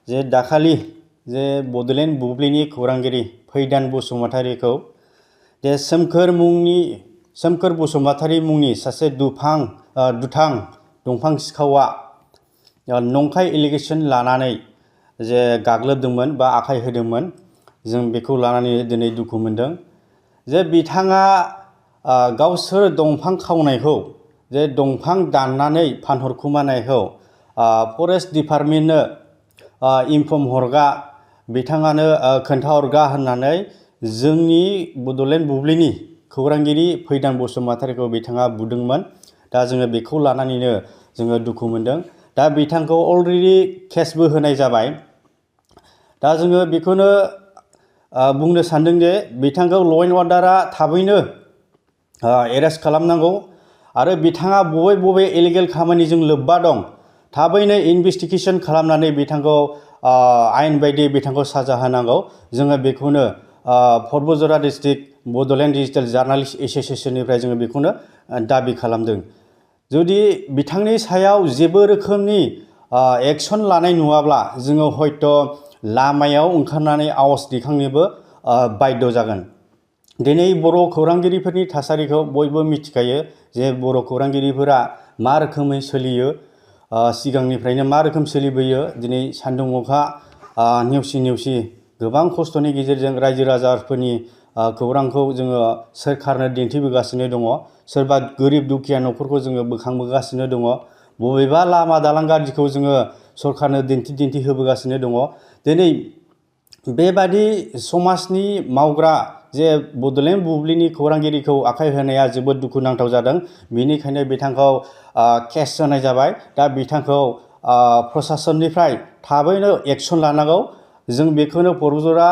जे दाखालि जे बडलेण्ड बुब्लिनि खौरांगिरि फैदान बसुमतारीखौ जे सोमखोर बसुमतारी मुंनि सासे दुथां दंफां सिखावा नंखाय एलिगेशन लानानै जे गाग्लोबदोंमोन बा आखाय होदोंमोन। जों बेखौ लानानै दिनै दुखु मोनदों जे बिथाङा गावसोर दंफां खावनायखौ जे दंफां दाननानै फानहरखुमानायखौ फरेस्ट डिपार्टमेन्टनो इनफर्म हरगा बिथाङानो खोन्थाहरगा होननानै जोंनि बडलेण्ड बुब्लिनि खौरांगिरि फैदान बसुमतारीखौ बिथाङा बुदोंमोन। दा जोङो बेखौ लानानैनो जोङो दुखु मोनदों। दा बिथांखौ अलरेडि केसबो होनाय जाबाय। दा जोङो बेखौनो बुंनो सानदों जे बिथांखौ ल' एन्ड अर्डारा थाबैनो एरेस्ट खालामनांगौ आरो बिथाङा बबे इलिगेल खामानिजों लोब्बा दं थाबैनो इनभेस्टिगेशन खालामनानै बिथांखौ आयेन बायदियै बिथांखौ साजा होनांगौ। जोङो बेखौनो बड'सा डिस्ट्रिक्ट बड'लेण्ड डिजिटेल जार्नालिस्ट एस'सिएशननिफ्राय जोङो बेखौनो दाबि खालामदों। जुदि बिथांनि सायाव जेबो रोखोमनि एक्सन लानाय नुवाब्ला जोङो हयथ' लामायाव ओंखारनानै आवाज दैखांनोबो बाध्य जागोन। दिनै बर' खौरांगिरिफोरनि थासारिखौ बयबो मिथिखायो जे बर' खौरांगिरिफोरा मा रोखोमै सोलियो, सिगांनिफ्रायनो मा रोखोम सोलिबोयो। दिनै सान्दुं अखा नेवसि गोबां खस्थ'नि गेजेरजों रायजो राजाफोरनि खौरांखौ जोङो सोरखारनो दिन्थिबोगासिनो दङ। सोरबा गोरिब दुखिया न'खरखौ जोङो बोखांबोगासिनो दङ। बबेबा लामा दालां गाज्रिखौ जोङो सरखारनो दिन्थि होबोगासिनो दङ। दिनै बेबादि समाजनि मावग्रा जे बडलेण्ड बुब्लिनि खौरांगिरिखौ आखाय होनाया जोबोद दुखुनांथाव जादों। बेनिखायनो बिथांखौ केस होनाय जाबाय। दा बिथांखौ प्रसासननिफ्राय थाबैनो एक्सन लानांगौ। जों बेखौनो बड'सा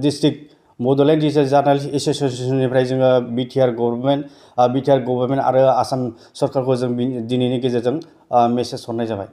डिस्ट्रिक्ट बड'लेण्ड डिजिटेल जार्नालिस्ट एस'सिएशननिफ्राय जोङो बिटिआर गभर्नमेन्ट आरो आसाम सरकारखौ जों दिनैनि गेजेरजों मेसेज हरनाय जाबाय।